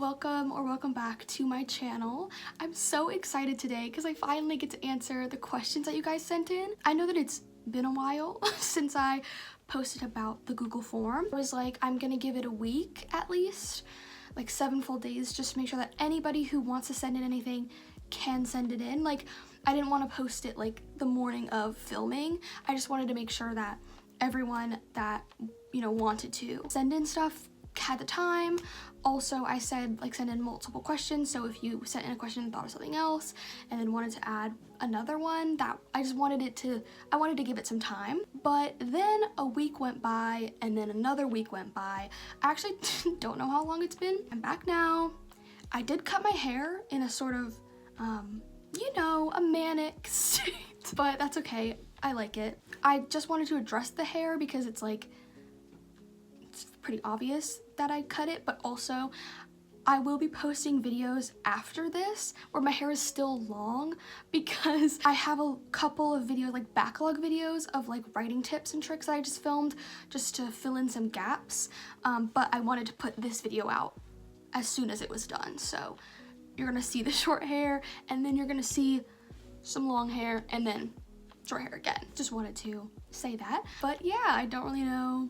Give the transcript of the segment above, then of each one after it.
welcome or welcome back to my channel. I'm so excited today because I finally get to answer the questions that you guys sent in. I know that it's been a while since I posted about the Google form. I was like, I'm gonna give it a week at least, like 7 full days, just to make sure that anybody who wants to send in anything can send it in. Like, I didn't want to post it like the morning of filming. I just wanted to make sure that everyone that, you know, wanted to send in stuff had the time. Also, I said like send in multiple questions, so if you sent in a question and thought of something else and then wanted to add another one, that I wanted to give it some time. But then a week went by and then another week went by. I actually don't know how long it's been. I'm back now. I did cut my hair in a sort of you know, a manic state, but that's okay. I like it. I just wanted to address the hair because it's like, it's pretty obvious that I cut it, but also I will be posting videos after this where my hair is still long because I have a couple of videos, like backlog videos of like writing tips and tricks that I just filmed just to fill in some gaps, but I wanted to put this video out as soon as it was done. So you're gonna see the short hair and then you're gonna see some long hair and then short hair again. Just wanted to say that. But yeah, I don't really know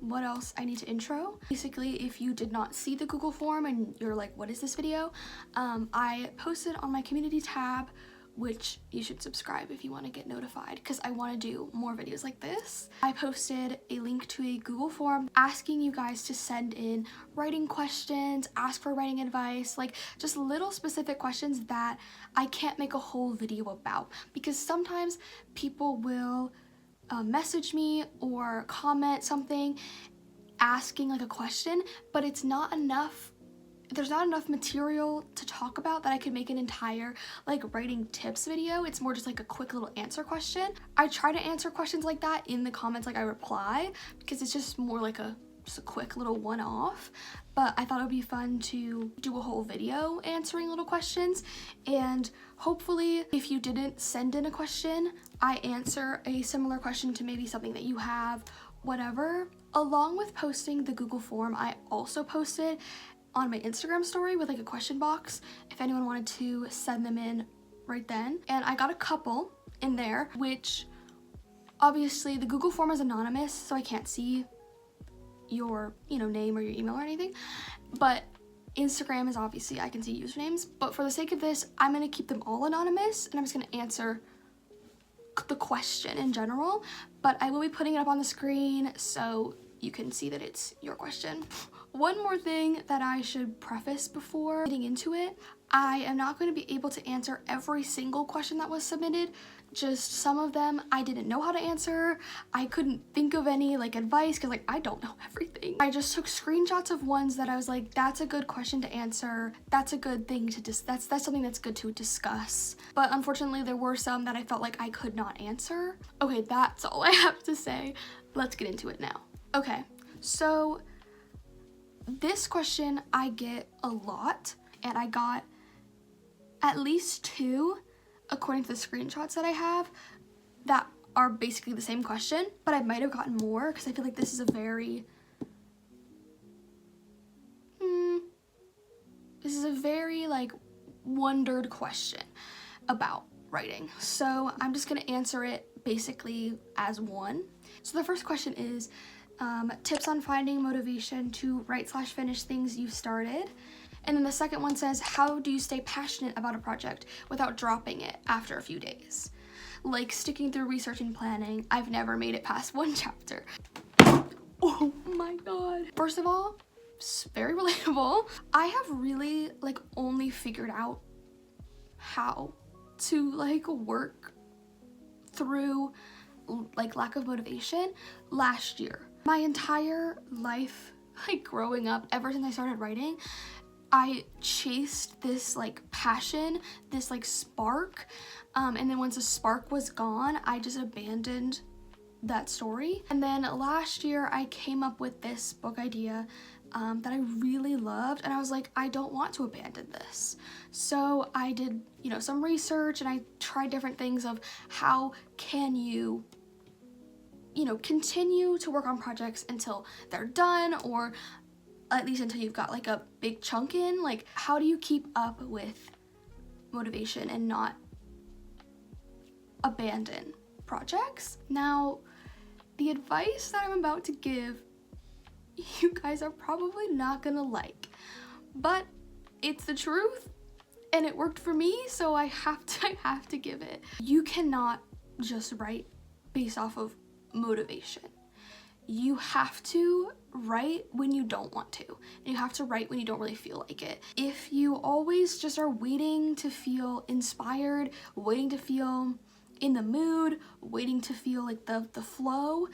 what else I need to intro. Basically, if you did not see the Google form and you're like, what is this video? I posted on my community tab, which you should subscribe if you want to get notified because I want to do more videos like this. I posted a link to a Google form asking you guys to send in writing questions, ask for writing advice, like just little specific questions that I can't make a whole video about because sometimes people will message me or comment something asking like a question, but it's not enough. There's not enough material to talk about that I could make an entire like writing tips video. It's more just like a quick little answer question. I try to answer questions like that in the comments, like I reply, because it's just more like just a quick little one-off. But I thought it would be fun to do a whole video answering little questions, and hopefully if you didn't send in a question, I answer a similar question to maybe something that you have, whatever. Along with posting the Google form, I also posted on my Instagram story with like a question box if anyone wanted to send them in right then. And I got a couple in there, which obviously the Google form is anonymous, so I can't see your, you know, name or your email or anything. But Instagram is obviously, I can see usernames. But for the sake of this, I'm gonna keep them all anonymous and I'm just gonna answer the question in general. But I will be putting it up on the screen so you can see that it's your question. One more thing that I should preface before getting into it, I am not going to be able to answer every single question that was submitted. Just some of them I didn't know how to answer. I couldn't think of any like advice because like I don't know everything. I just took screenshots of ones that I was like, that's a good question to answer. That's a good thing to that's something that's good to discuss. But unfortunately there were some that I felt like I could not answer. Okay, that's all I have to say. Let's get into it now. Okay, so this question I get a lot, and I got at least 2 according to the screenshots that I have that are basically the same question, but I might have gotten more because I feel like this is a very like wondered question about writing. So I'm just gonna answer it basically as one. So the first question is tips on finding motivation to write/finish things you've started. And then the second one says, how do you stay passionate about a project without dropping it after a few days? Like sticking through research and planning. I've never made it past 1 chapter. Oh my god. First of all, it's very relatable. I have really like only figured out how to like work through like lack of motivation last year. My entire life, like growing up, ever since I started writing, I chased this like passion, this like spark, and then once the spark was gone, I just abandoned that story. And then last year I came up with this book idea that I really loved, and I was like, I don't want to abandon this. So I did, you know, some research and I tried different things of how can you know, continue to work on projects until they're done, or at least until you've got like a big chunk in. Like, how do you keep up with motivation and not abandon projects? Now, the advice that I'm about to give, you guys are probably not gonna like, but it's the truth and it worked for me, so I have to give it. You cannot just write based off of motivation. You have to write when you don't want to, and you have to write when you don't really feel like it. If you always just are waiting to feel inspired, waiting to feel in the mood, waiting to feel like the flow,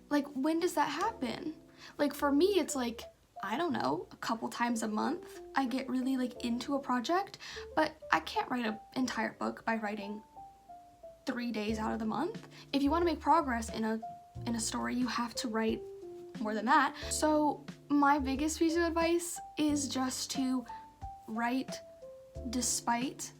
like, when does that happen? Like, for me, it's like, I don't know, a couple times a month I get really like into a project, but I can't write an entire book by writing 3 days out of the month. If you want to make progress in a story, you have to write more than that. So my biggest piece of advice is just to write despite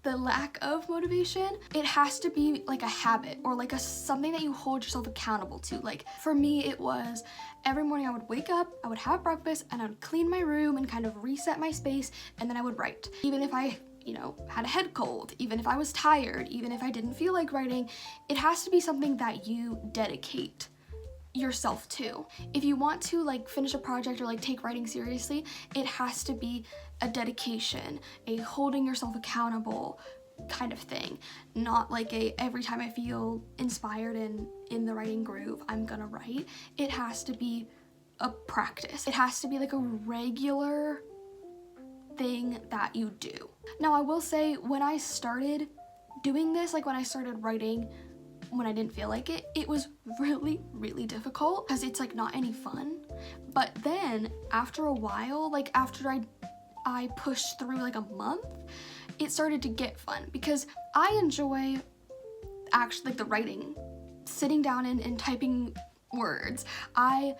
the lack of motivation. It has to be like a habit or like something that you hold yourself accountable to. Like, for me, it was every morning I would wake up, I would have breakfast, and I would clean my room and kind of reset my space, and then I would write. Even if I, had a head cold, even if I was tired, even if I didn't feel like writing, it has to be something that you dedicate yourself to. If you want to like finish a project or like take writing seriously, it has to be a dedication, a holding yourself accountable kind of thing, not like a every time I feel inspired and in the writing groove, I'm gonna write. It has to be a practice. It has to be like a regular thing that you do. Now, I will say, when I started doing this, like when I started writing when I didn't feel like it, it was really, really difficult because it's like not any fun. But then after a while, like after I pushed through like a month, it started to get fun because I enjoy actually like the writing, sitting down and typing words. I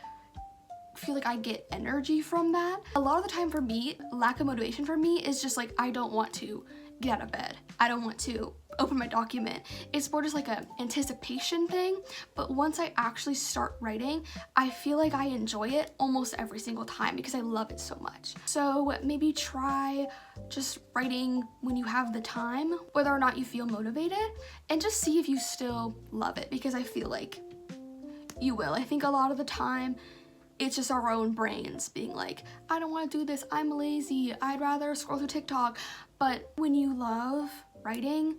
feel like I get energy from that. A lot of the time for me, lack of motivation for me is just like, I don't want to get out of bed. I don't want to open my document. It's more just like an anticipation thing. But once I actually start writing, I feel like I enjoy it almost every single time because I love it so much. So maybe try just writing when you have the time, whether or not you feel motivated, and just see if you still love it, because I feel like you will. I think a lot of the time it's just our own brains being like, I don't want to do this, I'm lazy, I'd rather scroll through TikTok. But when you love writing,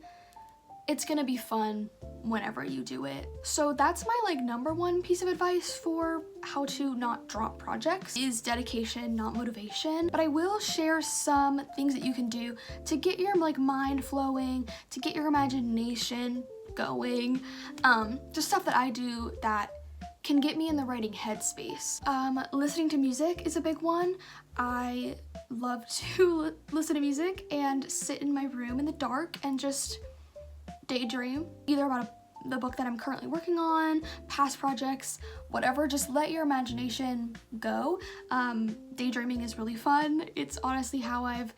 it's gonna be fun whenever you do it. So that's my like number one piece of advice for how to not drop projects, is dedication, not motivation. But I will share some things that you can do to get your like mind flowing, to get your imagination going, just stuff that I do that can get me in the writing headspace. Listening to music is a big one. I love to listen to music and sit in my room in the dark and just daydream, either about the book that I'm currently working on, past projects, whatever. Just let your imagination go. Daydreaming is really fun. It's honestly how I've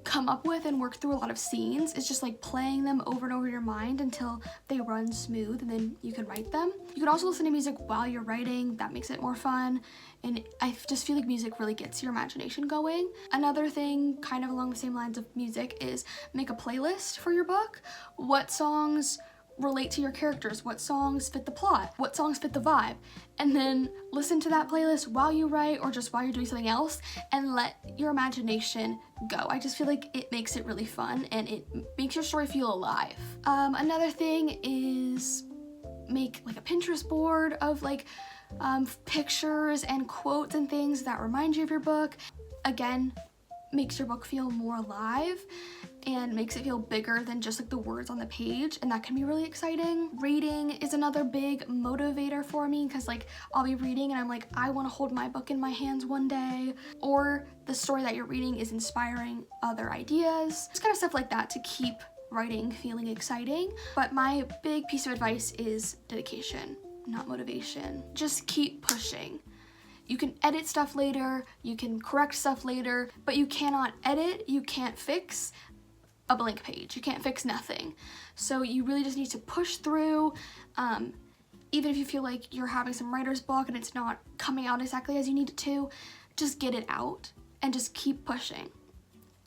come up with and work through a lot of scenes. It's just like playing them over and over in your mind until they run smooth, and then you can write them. You can also listen to music while you're writing. That makes it more fun, and I just feel like music really gets your imagination going. Another thing kind of along the same lines of music is make a playlist for your book. What songs relate to your characters? What songs fit the plot? What songs fit the vibe? And then listen to that playlist while you write, or just while you're doing something else, and let your imagination go. I just feel like it makes it really fun and it makes your story feel alive. Another thing is make like a Pinterest board of like pictures and quotes and things that remind you of your book. Again, makes your book feel more alive and makes it feel bigger than just like the words on the page, and that can be really exciting. Reading is another big motivator for me, because like I'll be reading and I'm like, I want to hold my book in my hands one day, or the story that you're reading is inspiring other ideas. Just kind of stuff like that to keep writing feeling exciting. But my big piece of advice is dedication, not motivation. Just keep pushing. You can edit stuff later, you can correct stuff later, but you cannot edit, you can't fix a blank page. You can't fix nothing. So you really just need to push through. Even if you feel like you're having some writer's block and it's not coming out exactly as you need it to, just get it out and just keep pushing.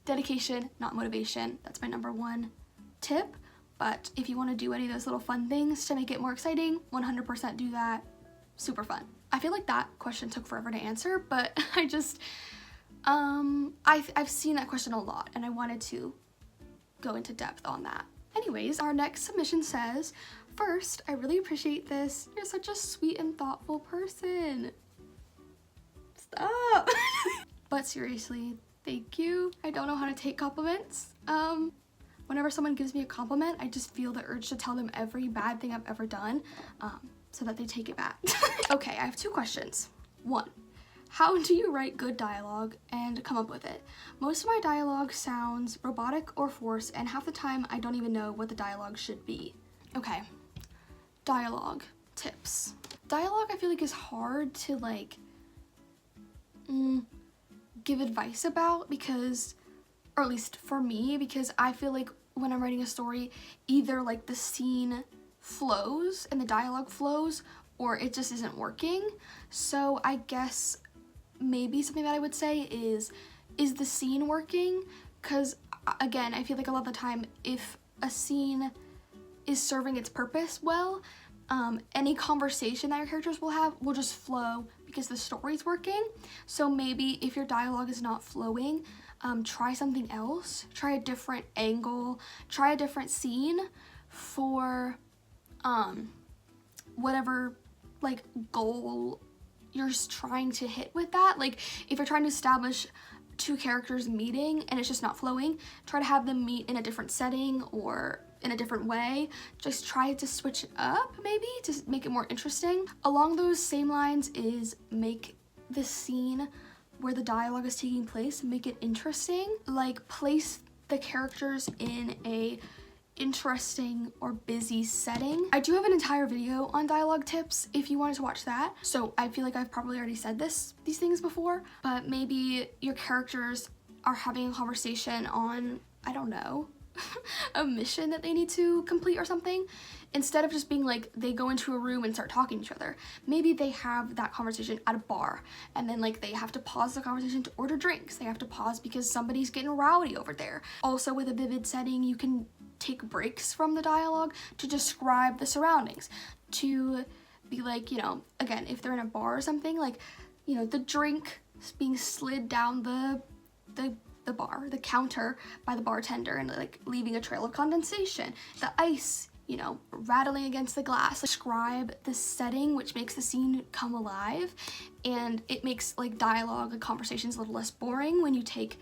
Dedication, not motivation. That's my number one tip. But if you want to do any of those little fun things to make it more exciting, 100% do that. Super fun. I feel like that question took forever to answer, but I just, I've seen that question a lot and I wanted to go into depth on that. Anyways, our next submission says, first, I really appreciate this. You're such a sweet and thoughtful person. Stop. But seriously, thank you. I don't know how to take compliments. Whenever someone gives me a compliment, I just feel the urge to tell them every bad thing I've ever done, so that they take it back. Okay, I have 2 questions. 1, how do you write good dialogue and come up with it? Most of my dialogue sounds robotic or forced, and half the time I don't even know what the dialogue should be. Okay, dialogue tips. Dialogue I feel like is hard to like give advice about because, or at least for me, because I feel like when I'm writing a story, either like the scene flows and the dialogue flows or it just isn't working. So I guess maybe something that I would say is the scene working? Because again, I feel like a lot of the time if a scene is serving its purpose well, any conversation that your characters will have will just flow because the story's working. So maybe if your dialogue is not flowing, try something else, try a different angle, try a different scene for whatever like goal you're trying to hit with that. Like if you're trying to establish 2 characters meeting and it's just not flowing, try to have them meet in a different setting or in a different way. Just try to switch it up maybe to make it more interesting. Along those same lines is make the scene where the dialogue is taking place, make it interesting. Like place the characters in a interesting or busy setting. I do have an entire video on dialogue tips if you wanted to watch that. So I feel like I've probably already said these things before, but maybe your characters are having a conversation on, I don't know, a mission that they need to complete or something. Instead of just being like they go into a room and start talking to each other, maybe they have that conversation at a bar and then like they have to pause the conversation to order drinks. They have to pause because somebody's getting rowdy over there. Also with a vivid setting, you can take breaks from the dialogue to describe the surroundings, to be like, you know, again, if they're in a bar or something, like, you know, the drink being slid down the bar, the counter by the bartender and like leaving a trail of condensation, the ice, you know, rattling against the glass. Describe the setting, which makes the scene come alive, and it makes like dialogue and conversations a little less boring when you take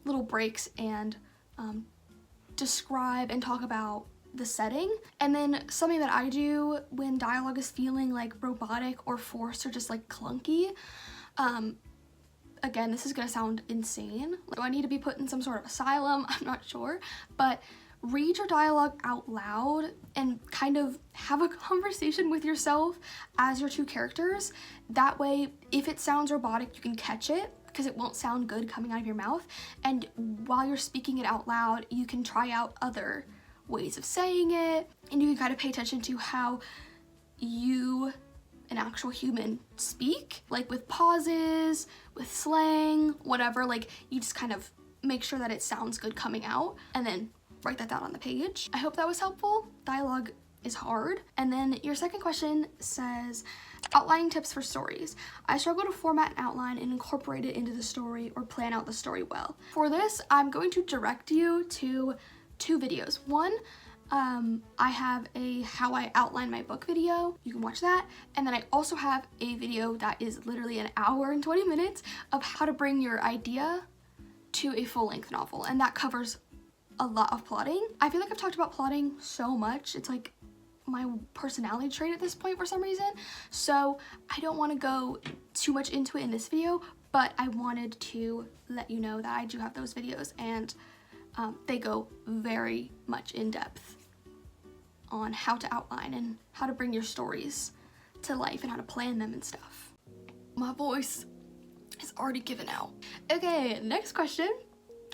little breaks and describe and talk about the setting. And then something that I do when dialogue is feeling like robotic or forced or just like clunky, again, this is gonna sound insane. Do I need to be put in some sort of asylum? I'm not sure, but read your dialogue out loud and kind of have a conversation with yourself as your 2 characters. That way, if it sounds robotic, you can catch it because it won't sound good coming out of your mouth. And while you're speaking it out loud, you can try out other ways of saying it, and you can kind of pay attention to how you, an actual human, speak, like with pauses, with slang, whatever. Like you just kind of make sure that it sounds good coming out and then write that down on the page. I hope that was helpful. Dialogue is hard. And then your second question says, outlining tips for stories. I struggle to format an outline and incorporate it into the story or plan out the story well. For this, I'm going to direct you to 2 videos. One, I have a how I outline my book video. You can watch that. And then I also have a video that is literally an hour and 20 minutes of how to bring your idea to a full-length novel. And that covers a lot of plotting. I feel like I've talked about plotting so much. It's like my personality trait at this point for some reason. So I don't want to go too much into it in this video, but I wanted to let you know that I do have those videos, and they go very much in depth on how to outline and how to bring your stories to life and how to plan them and stuff. My voice is already given out. Okay, next question.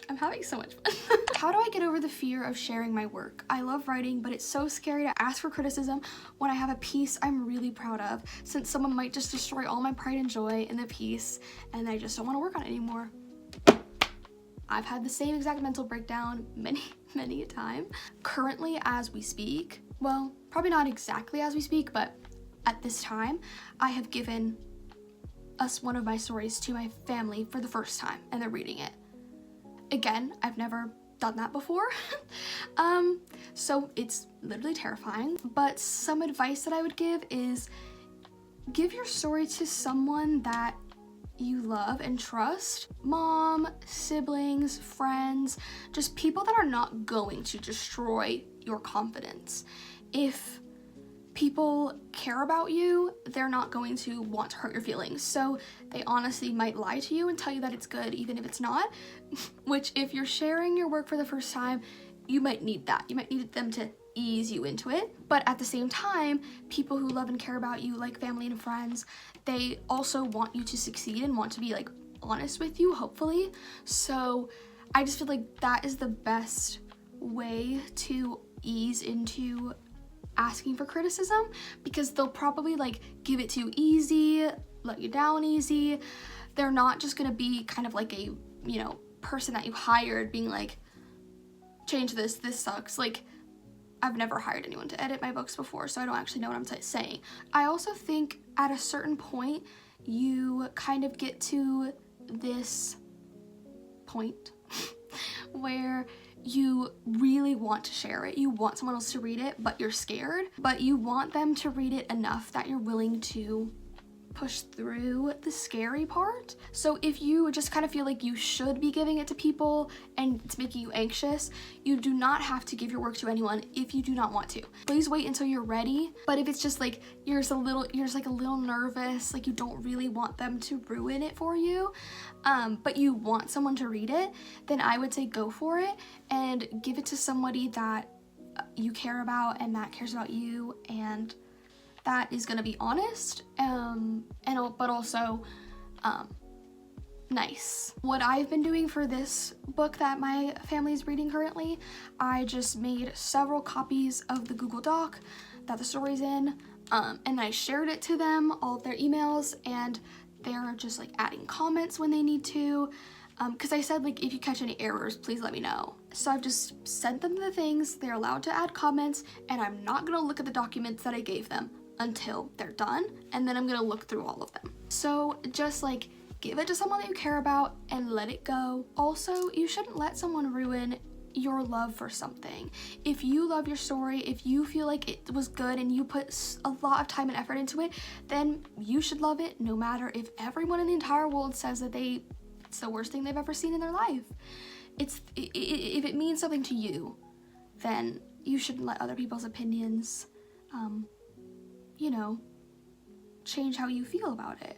I'm having so much fun. How do I get over the fear of sharing my work? I love writing, but it's so scary to ask for criticism when I have a piece I'm really proud of, since someone might just destroy all my pride and joy in the piece, and I just don't want to work on it anymore. I've had the same exact mental breakdown many a time. Currently, as we speak, well, probably not exactly as we speak, but at this time, I have given one of my stories to my family for the first time, and they're reading it. Again, I've never done that before, so it's literally terrifying, but some advice that I would give is give your story to someone that you love and trust. Mom, siblings, friends, just people that are not going to destroy your confidence. If people care about you, they're not going to want to hurt your feelings. So they honestly might lie to you and tell you that it's good even if it's not, which if you're sharing your work for the first time, you might need that. You might need them to ease you into it. But at the same time, people who love and care about you, like family and friends, they also want you to succeed and want to be like honest with you, hopefully. So I just feel like that is the best way to ease into asking for criticism, because they'll probably like give it to you easy, let you down easy. They're not just gonna be kind of like a, you know, person that you hired being like, change this sucks. Like, I've never hired anyone to edit my books before, so I don't actually know what I'm saying. I also think at a certain point, you kind of get to this point where you really want to share it. You want someone else to read it, but you're scared. But you want them to read it enough that you're willing to push through the scary part. So if you just kind of feel like you should be giving it to people and it's making you anxious, you do not have to give your work to anyone if you do not want to. Please wait until you're ready. But if it's just like you're just a little nervous, like you don't really want them to ruin it for you, but you want someone to read it, then I would say go for it and give it to somebody that you care about and that cares about you and that is gonna be honest, but also nice. What I've been doing for this book that my family is reading currently, I just made several copies of the Google Doc that the story's in, and I shared it to them, all of their emails, and they're just like adding comments when they need to, because I said like if you catch any errors, please let me know. So I've just sent them the things, they're allowed to add comments, and I'm not gonna look at the documents that I gave them until they're done, and then I'm gonna look through all of them. So just like give it to someone that you care about and let it go. Also, you shouldn't let someone ruin your love for something. If you love your story, if you feel like it was good and you put a lot of time and effort into it, then you should love it no matter if everyone in the entire world says that it's the worst thing they've ever seen in their life. If it means something to you, then you shouldn't let other people's opinions you know, change how you feel about it.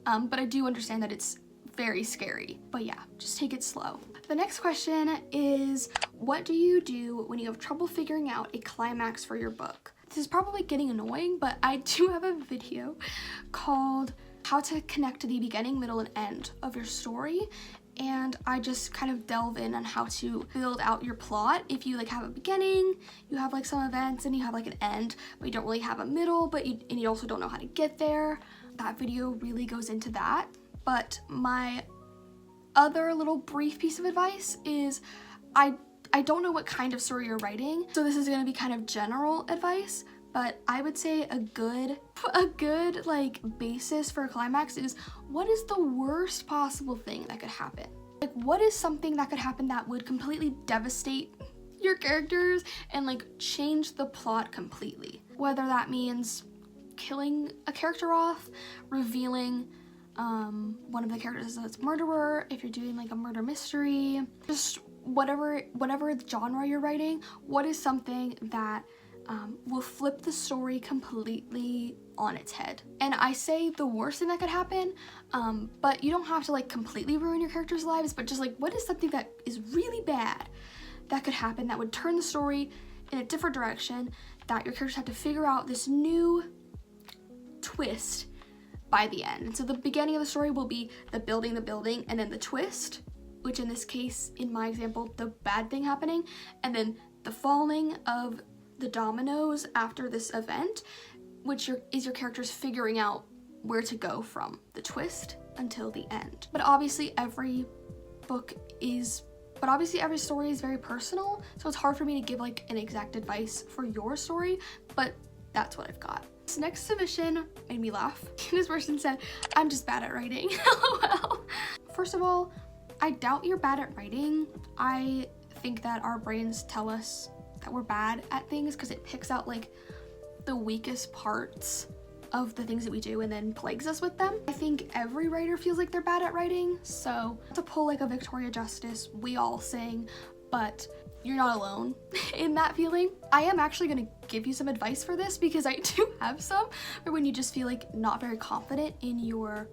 But I do understand that it's very scary. But yeah, just take it slow. The next question is, what do you do when you have trouble figuring out a climax for your book? This is probably getting annoying, but I do have a video called How to Connect to the Beginning, Middle, and End of Your Story. And I just kind of delve in on how to build out your plot. If you like have a beginning, you have like some events, and you have like an end, but you don't really have a middle, but you also don't know how to get there. That video really goes into that. But my other little brief piece of advice is I don't know what kind of story you're writing, so this is gonna be kind of general advice, but I would say a good like basis for a climax is, what is the worst possible thing that could happen? Like, what is something that could happen that would completely devastate your characters and like change the plot completely? Whether that means killing a character off, revealing one of the characters as its murderer, if you're doing like a murder mystery, just whatever genre you're writing, what is something that will flip the story completely on its head? And I say the worst thing that could happen, but you don't have to like completely ruin your characters' lives, but just like, what is something that is really bad that could happen that would turn the story in a different direction, that your characters have to figure out this new twist by the end. And so the beginning of the story will be the building, and then the twist which in this case, in my example, the bad thing happening, and then the falling of the dominoes after this event, which is your characters figuring out where to go from the twist until the end. But obviously every story is very personal, so it's hard for me to give like an exact advice for your story, but that's what I've got. This next submission made me laugh. This person said, "I'm just bad at writing." LOL. First of all, I doubt you're bad at writing. I think that our brains tell us that we're bad at things because it picks out like the weakest parts of the things that we do and then plagues us with them. I think every writer feels like they're bad at writing, so to pull like a Victoria Justice, we all sing, but you're not alone in that feeling. I am actually gonna give you some advice for this because I do have some for when you just feel like not very confident in your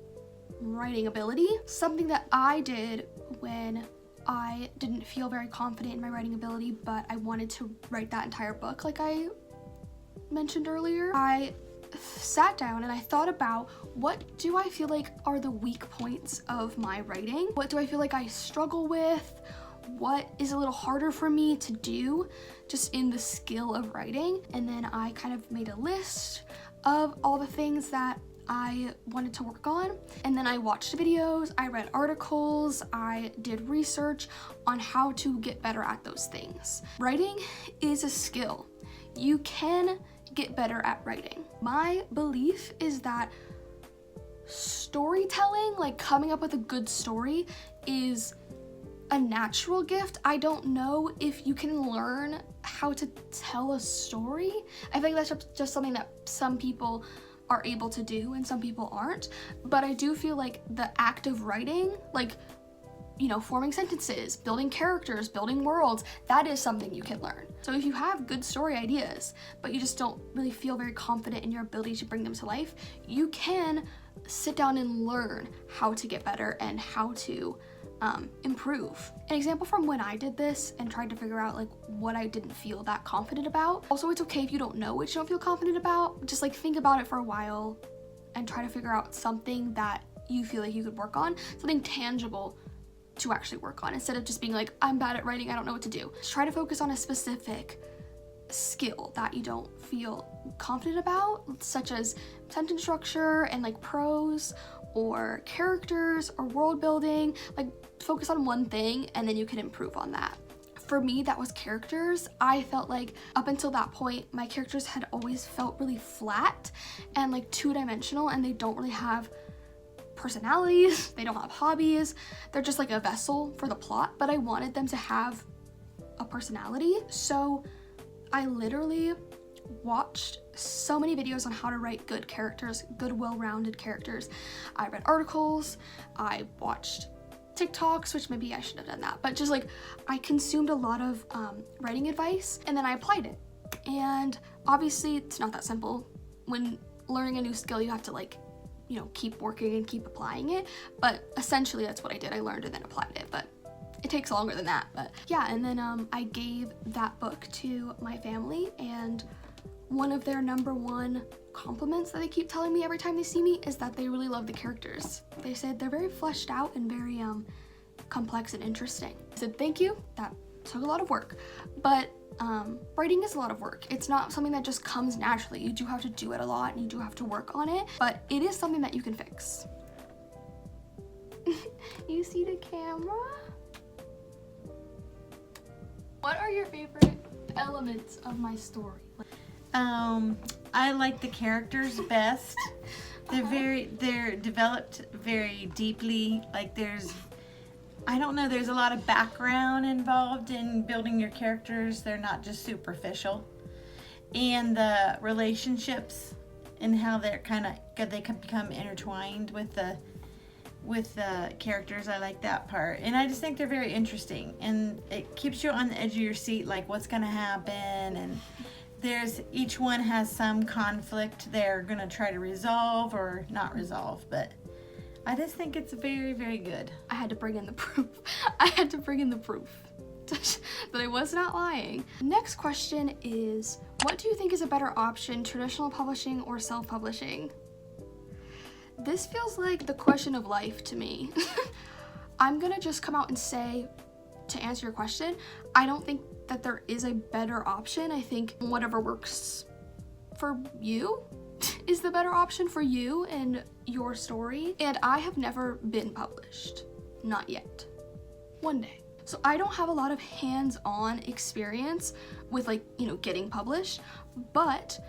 writing ability. Something that I did when I didn't feel very confident in my writing ability, but I wanted to write that entire book like I mentioned earlier. I sat down and I thought about, what do I feel like are the weak points of my writing? What do I feel like I struggle with? What is a little harder for me to do just in the skill of writing? And then I kind of made a list of all the things that I wanted to work on, and then I watched videos, I read articles, I did research on how to get better at those things. Writing is a skill. You can get better at writing. My belief is that storytelling, like coming up with a good story, is a natural gift. I don't know if you can learn how to tell a story. I think that's just something that some people are able to do and some people aren't, but I do feel like the act of writing, like, you know, forming sentences, building characters, building worlds, that is something you can learn. So if you have good story ideas, but you just don't really feel very confident in your ability to bring them to life, you can sit down and learn how to get better and how to improve. An example from when I did this and tried to figure out like what I didn't feel that confident about. Also, it's okay if you don't know what you don't feel confident about. Just like think about it for a while and try to figure out something that you feel like you could work on, something tangible to actually work on, instead of just being like, I'm bad at writing, I don't know what to do. Just try to focus on a specific skill that you don't feel confident about, such as sentence structure and like prose or characters or world building. Like focus on one thing and then you can improve on that. For me, that was characters. I felt like up until that point, my characters had always felt really flat and like two-dimensional, and they don't really have personalities, they don't have hobbies, they're just like a vessel for the plot, but I wanted them to have a personality. So I literally watched so many videos on how to write good characters, good well-rounded characters. I read articles, I watched TikToks, which maybe I should have done that, but just like I consumed a lot of writing advice and then I applied it. And obviously it's not that simple. When learning a new skill, you have to like, you know, keep working and keep applying it, but essentially that's what I did. I learned and then applied it, but it takes longer than that. But yeah, and then I gave that book to my family, and one of their #1 compliments that they keep telling me every time they see me is that they really love the characters. They said they're very fleshed out and very complex and interesting. I said thank you, that took a lot of work, but writing is a lot of work. It's not something that just comes naturally. You do have to do it a lot and you do have to work on it, but it is something that you can fix. You see the camera? What are your favorite elements of my story? I like the characters best. They're developed very deeply. Like there's a lot of background involved in building your characters. They're not just superficial. And the relationships and how they can become intertwined with the characters. I like that part. And I just think they're very interesting. And it keeps you on the edge of your seat, like what's gonna happen, and each one has some conflict they're gonna try to resolve or not resolve, but I just think it's very, very good. I had to bring in the proof. I had to bring in the proof that I was not lying. Next question is, what do you think is a better option, traditional publishing or self-publishing? This feels like the question of life to me. I'm gonna just come out and say, to answer your question, I don't think that there is a better option. I think whatever works for you is the better option for you and your story. And I have never been published, not yet. One day. So I don't have a lot of hands-on experience with like, you know, getting published, but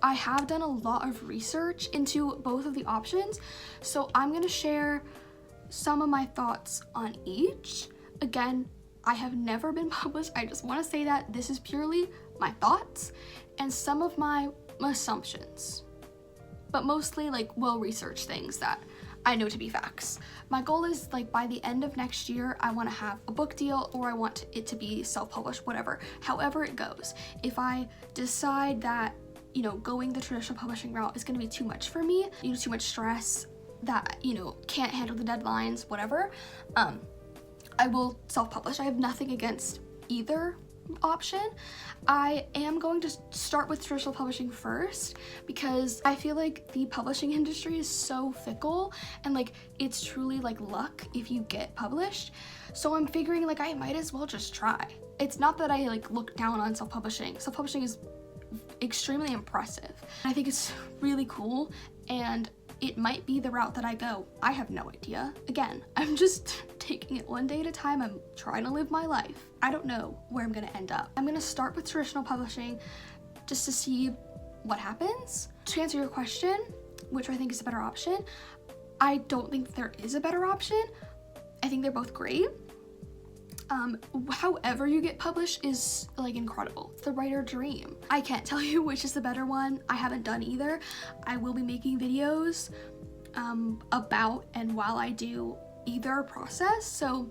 I have done a lot of research into both of the options. So I'm gonna share some of my thoughts on each. Again, I have never been published. I just wanna say that this is purely my thoughts and some of my assumptions, but mostly like well-researched things that I know to be facts. My goal is like by the end of next year, I want to have a book deal, or I want it to be self-published, whatever, however it goes. If I decide that, you know, going the traditional publishing route is going to be too much for me, you know, too much stress, that, you know, can't handle the deadlines, whatever, I will self-publish. I have nothing against either option. I am going to start with traditional publishing first because I feel like the publishing industry is so fickle and like it's truly like luck if you get published. So I'm figuring like I might as well just try. It's not that I like look down on self-publishing. Self-publishing is extremely impressive. I think it's really cool and it might be the route that I go. I have no idea. Again, I'm just taking it one day at a time. I'm trying to live my life. I don't know where I'm gonna end up. I'm gonna start with traditional publishing just to see what happens. To answer your question, which I think is a better option, I don't think there is a better option. I think they're both great. However you get published is like incredible. It's the writer dream. I can't tell you which is the better one. I haven't done either. I will be making videos about and while I do either process, so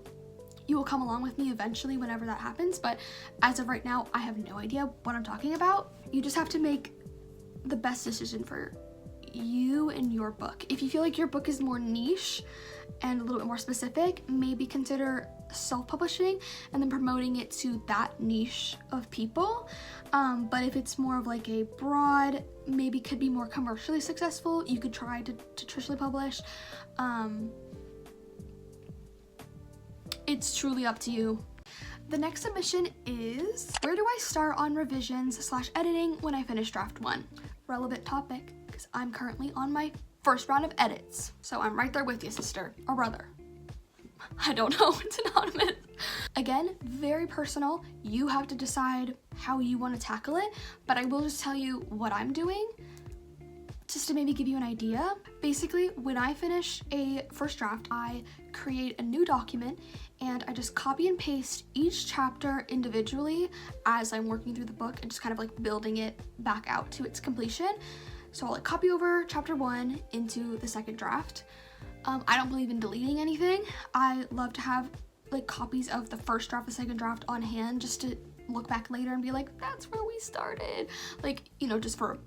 you will come along with me eventually whenever that happens, but as of right now, I have no idea what I'm talking about. You just have to make the best decision for you and your book. If you feel like your book is more niche and a little bit more specific, maybe consider self-publishing and then promoting it to that niche of people. But if it's more of like a broad, maybe could be more commercially successful, you could try to traditionally publish. It's truly up to you. The next submission is, where do I start on revisions/editing when I finish draft 1? Relevant topic, because I'm currently on my first round of edits. So I'm right there with you, sister, or brother. I don't know, it's anonymous. Again, very personal. You have to decide how you want to tackle it, but I will just tell you what I'm doing just to maybe give you an idea. Basically, when I finish a first draft, I create a new document and I just copy and paste each chapter individually as I'm working through the book and just kind of like building it back out to its completion. So I'll like copy over chapter 1 into the second draft. I don't believe in deleting anything. I love to have like copies of the first draft, the second draft on hand just to look back later and be like, that's where we started. Like, you know, just for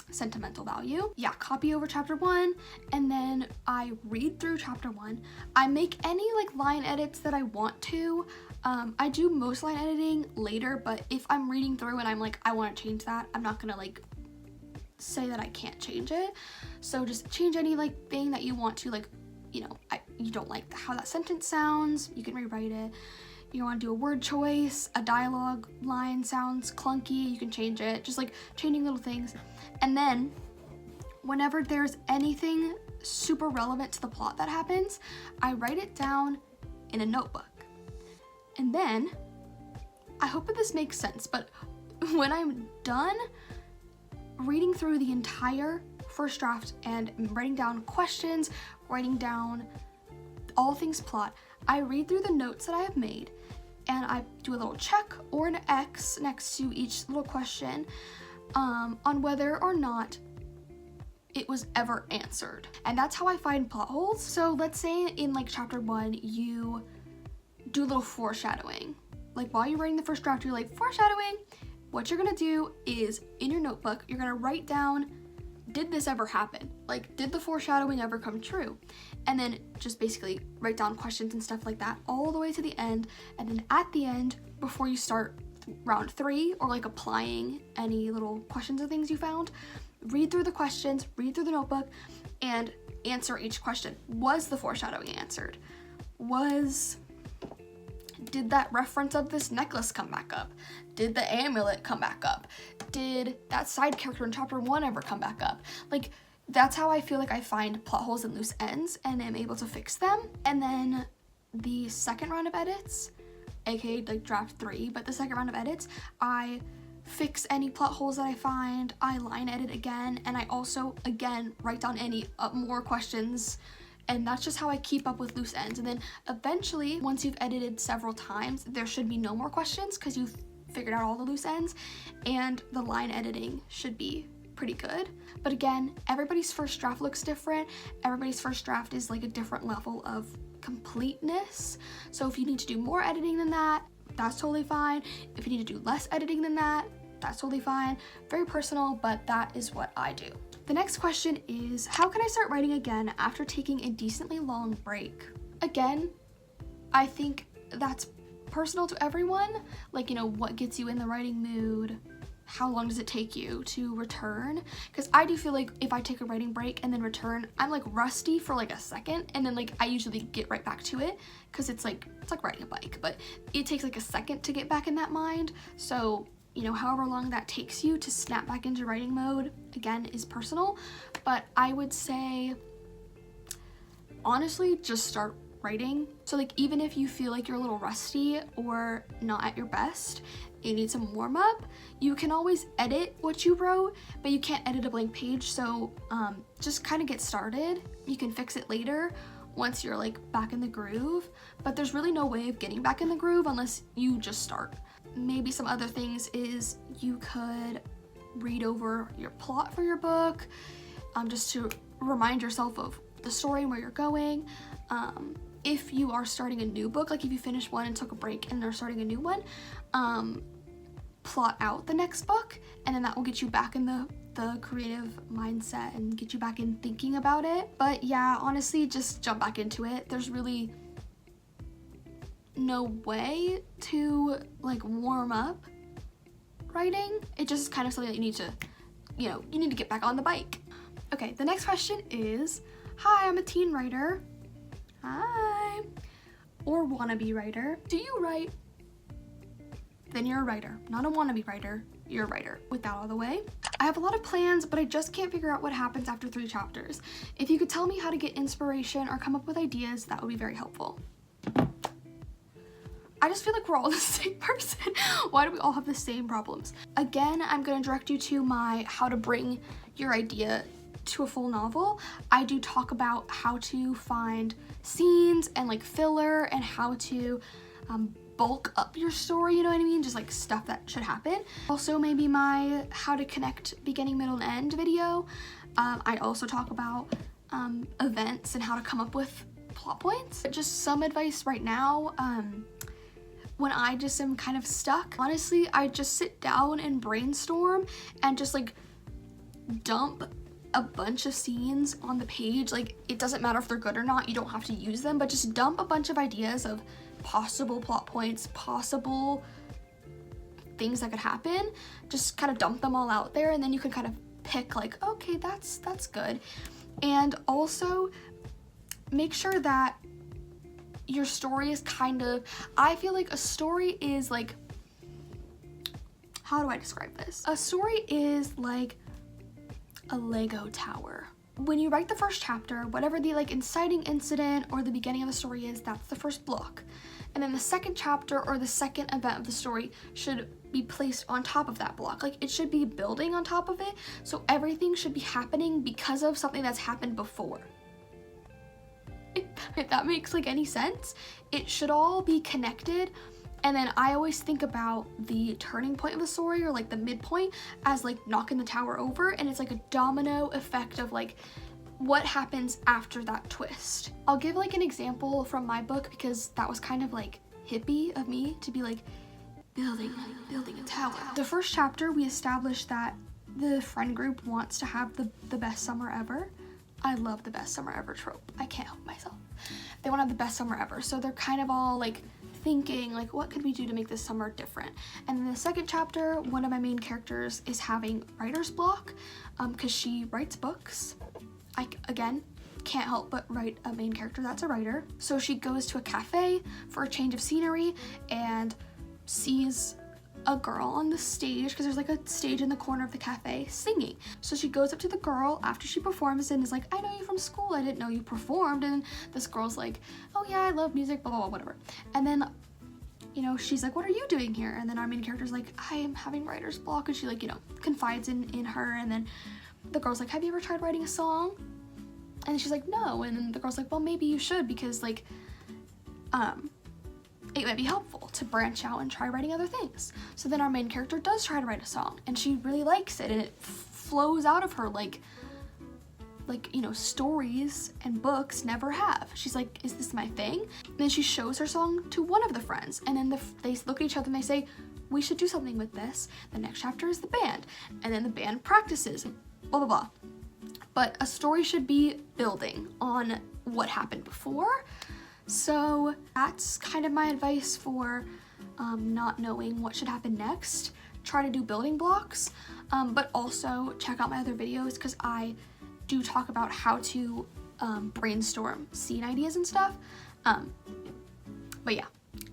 sentimental value. Yeah, copy over chapter 1 and then I read through chapter 1. I make any like line edits that I want to. I do most line editing later, but if I'm reading through and I'm like, I want to change that, I'm not gonna like say that I can't change it. So just change any like thing that you want to, like, you know, you don't like how that sentence sounds, you can rewrite it. You want to do a word choice, a dialogue line sounds clunky, you can change it. Just like changing little things. And then whenever there's anything super relevant to the plot that happens, I write it down in a notebook. And then, I hope that this makes sense, but when I'm done reading through the entire first draft and writing down questions, writing down all things plot, I read through the notes that I have made and I do a little check or an X next to each little question on whether or not it was ever answered. And that's how I find plot holes. So let's say in like chapter 1, you do a little foreshadowing. Like while you're writing the first draft, you're like, foreshadowing. What you're gonna do is in your notebook, you're gonna write down, did this ever happen? Like, did the foreshadowing ever come true? And then just basically write down questions and stuff like that all the way to the end. And then at the end, before you start round 3 or like applying any little questions or things you found, read through the questions, read through the notebook, and answer each question. Was the foreshadowing answered? did that reference of this necklace come back up? Did the amulet come back up? Did that side character in chapter 1 ever come back up? Like, that's how I feel like I find plot holes and loose ends and am able to fix them. And then the second round of edits, aka like draft 3, but the second round of edits, I fix any plot holes that I find, I line edit again, and I also, again, write down any more questions. And that's just how I keep up with loose ends. And then eventually, once you've edited several times, there should be no more questions because you've figured out all the loose ends, and the line editing should be pretty good. But again, everybody's first draft looks different. Everybody's first draft is like a different level of completeness. So if you need to do more editing than that, that's totally fine. If you need to do less editing than that, that's totally fine. Very personal, but that is what I do. The next question is, how can I start writing again after taking a decently long break? Again, I think that's personal to everyone. Like, you know, what gets you in the writing mood? How long does it take you to return? Because I do feel like if I take a writing break and then return, I'm like rusty for like a second, and then like I usually get right back to it because it's like riding a bike, but it takes like a second to get back in that mind. So, you know, however long that takes you to snap back into writing mode, again, is personal. But I would say, honestly, just start writing. So like, even if you feel like you're a little rusty or not at your best, you need some warm up, you can always edit what you wrote, but you can't edit a blank page. So just kind of get started. You can fix it later once you're like back in the groove, but there's really no way of getting back in the groove unless you just start. Maybe some other things is you could read over your plot for your book, just to remind yourself of the story and where you're going. If you are starting a new book, like if you finished one and took a break and are starting a new one, plot out the next book, and then that will get you back in the creative mindset and get you back in thinking about it. But yeah, honestly, just jump back into it. There's really no way to like warm up writing. It just kind of something that you need to, you need to get back on the bike. Okay, the next question is, hi, I'm a teen writer. Hi. Or wannabe writer. Do you write? Then you're a writer, not a wannabe writer. You're a writer. With that out of the way, I have a lot of plans, but I just can't figure out what happens after 3 chapters. If you could tell me how to get inspiration or come up with ideas, that would be very helpful. I just feel like we're all the same person. Why do we all have the same problems? Again, I'm going to direct you to my how to bring your idea to a full novel. I do talk about how to find scenes and like filler and how to bulk up your story, you know what I mean? Just like stuff that should happen. Also, maybe my how to connect beginning, middle, and end video. I also talk about events and how to come up with plot points. Just some advice right now. When I just am kind of stuck, honestly, I just sit down and brainstorm and just like dump a bunch of scenes on the page. Like, it doesn't matter if they're good or not, you don't have to use them, but just dump a bunch of ideas of possible plot points, possible things that could happen. Just kind of dump them all out there, and then you can kind of pick like, okay, that's good. And also make sure that your story is kind of, I feel like a story is like, how do I describe this? A story is like a Lego tower. When you write the first chapter, whatever the like inciting incident or the beginning of the story is, that's the first block. And then the second chapter or the second event of the story should be placed on top of that block. Like, it should be building on top of it. So everything should be happening because of something that's happened before. If that makes like any sense, it should all be connected. And then I always think about the turning point of the story, or like the midpoint, as like knocking the tower over, and it's like a domino effect of like what happens after that twist. I'll give like an example from my book, because that was kind of like hippie of me to be like building a tower. The first chapter, we established that the friend group wants to have the best summer ever. I love the best summer ever trope. I can't help myself. They want to have the best summer ever. So they're kind of all like thinking like, what could we do to make this summer different? And in the second chapter, one of my main characters is having writer's block because she writes books. I, again, can't help but write a main character that's a writer. So she goes to a cafe for a change of scenery and sees a girl on the stage, because there's like a stage in the corner of the cafe, singing. So she goes up to the girl after she performs and is like, I know you from school, I didn't know you performed. And this girl's like, oh yeah, I love music, blah blah blah, whatever. And then, you know, she's like, what are you doing here? And then our main character's like, I am having writer's block. And she, like, you know, confides in her. And then the girl's like, have you ever tried writing a song? And she's like, no. And then the girl's like, well, maybe you should, because like it might be helpful to branch out and try writing other things. So then our main character does try to write a song, and she really likes it, and it flows out of her like you know, stories and books never have. She's like, is this my thing? And then she shows her song to one of the friends, and then they look at each other and they say, we should do something with this. The next chapter is the band, and then the band practices, blah blah blah. But a story should be building on what happened before. So that's kind of my advice for not knowing what should happen next. Try to do building blocks, but also check out my other videos, because I do talk about how to brainstorm scene ideas and stuff. But yeah,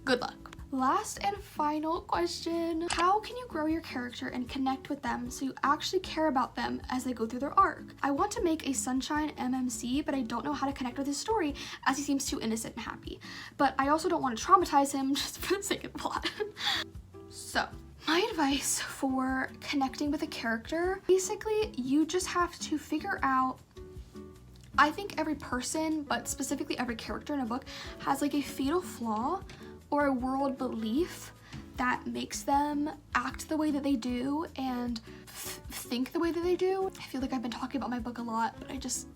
good luck. Last and final question. How can you grow your character and connect with them so you actually care about them as they go through their arc? I want to make a Sunshine MMC, but I don't know how to connect with his story as he seems too innocent and happy. But I also don't want to traumatize him just for the sake of the plot. So, my advice for connecting with a character, basically you just have to figure out, I think every person, but specifically every character in a book, has like a fatal flaw or a world belief that makes them act the way that they do and think the way that they do. I feel like I've been talking about my book a lot, but I just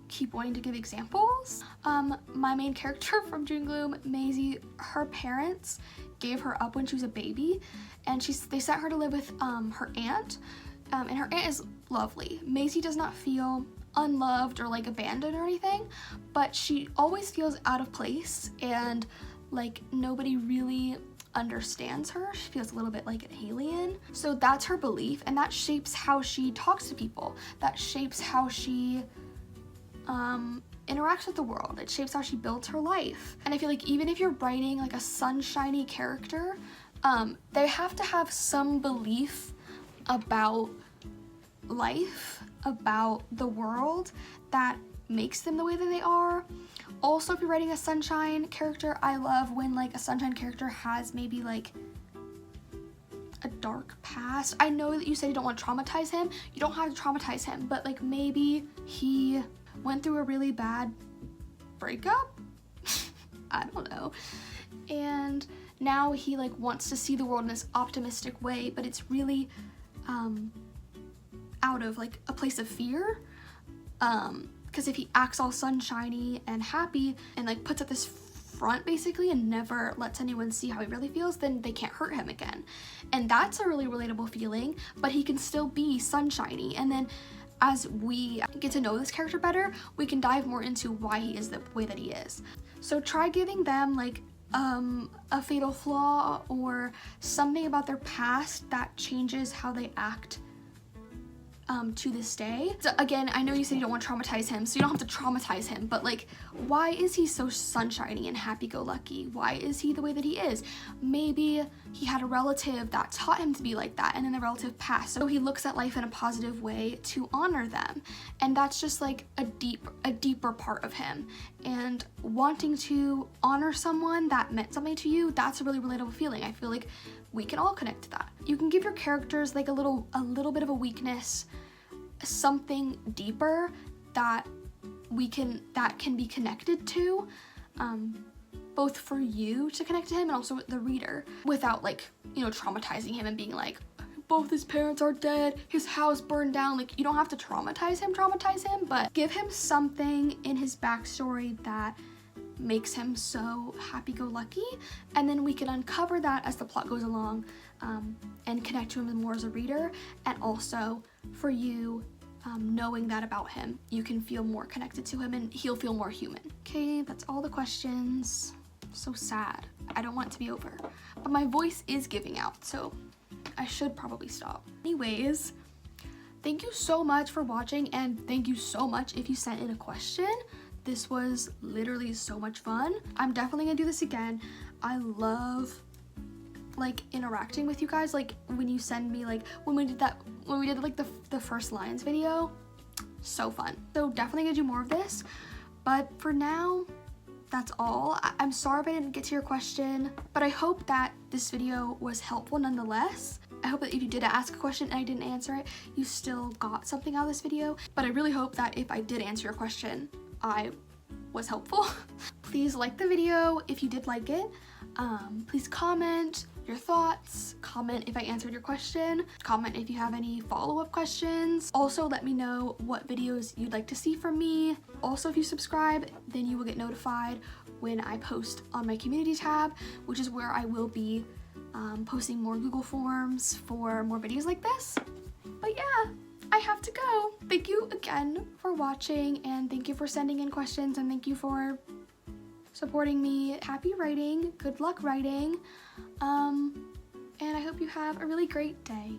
keep wanting to give examples. My main character from June Gloom, Maisie, her parents gave her up when she was a baby, and they sent her to live with her aunt, and her aunt is lovely. Maisie does not feel unloved or like abandoned or anything, but she always feels out of place and like nobody really understands her. She feels a little bit like an alien. So that's her belief, and that shapes how she talks to people. That shapes how she interacts with the world. It shapes how she builds her life. And I feel like even if you're writing like a sunshiny character, they have to have some belief about life, about the world, that makes them the way that they are. Also, if you're writing a sunshine character, I love when like a sunshine character has maybe like a dark past. I know that you said you don't want to traumatize him. You don't have to traumatize him, but like maybe he went through a really bad breakup. I don't know. And now he like wants to see the world in this optimistic way, but it's really out of like a place of fear. Because if he acts all sunshiny and happy and like puts up this front basically and never lets anyone see how he really feels, then they can't hurt him again. And that's a really relatable feeling, but he can still be sunshiny. And then as we get to know this character better, we can dive more into why he is the way that he is. So try giving them like a fatal flaw or something about their past that changes how they act to this day. So again, I know you said you don't want to traumatize him, so you don't have to traumatize him, but like, why is he so sunshiny and happy-go-lucky? Why is he the way that he is? Maybe he had a relative that taught him to be like that, and then the relative passed, so he looks at life in a positive way to honor them, and that's just like a deeper part of him. And wanting to honor someone that meant something to you, that's a really relatable feeling. I feel like we can all connect to that. You can give your characters like a little bit of a weakness, something deeper that can be connected to, both for you to connect to him and also the reader, without like, you know, traumatizing him and being like, both his parents are dead, his house burned down. Like, you don't have to traumatize him, but give him something in his backstory that makes him so happy-go-lucky, and then we can uncover that as the plot goes along, and connect to him more as a reader. And also for you, knowing that about him, you can feel more connected to him and he'll feel more human. Okay, that's all the questions. So sad. I don't want it to be over, but my voice is giving out, so I should probably stop. Anyways, Thank you so much for watching, and thank you so much if you sent in a question. This was literally so much fun. I'm definitely gonna do this again. I love like interacting with you guys, like when you send me, like when we did like the first lines video, so fun. So definitely gonna do more of this, but for now, that's all. I'm sorry if I didn't get to your question, but I hope that this video was helpful nonetheless. I hope that if you did ask a question and I didn't answer it, you still got something out of this video. But I really hope that if I did answer your question, I was helpful. Please like the video if you did like it. Please comment your thoughts, comment if I answered your question, comment if you have any follow-up questions. Also, let me know what videos you'd like to see from me. Also, if you subscribe, then you will get notified when I post on my community tab, which is where I will be posting more Google Forms for more videos like this. But yeah, I have to go. Thank you again for watching, and thank you for sending in questions, and thank you for supporting me. Happy writing, good luck writing, and I hope you have a really great day.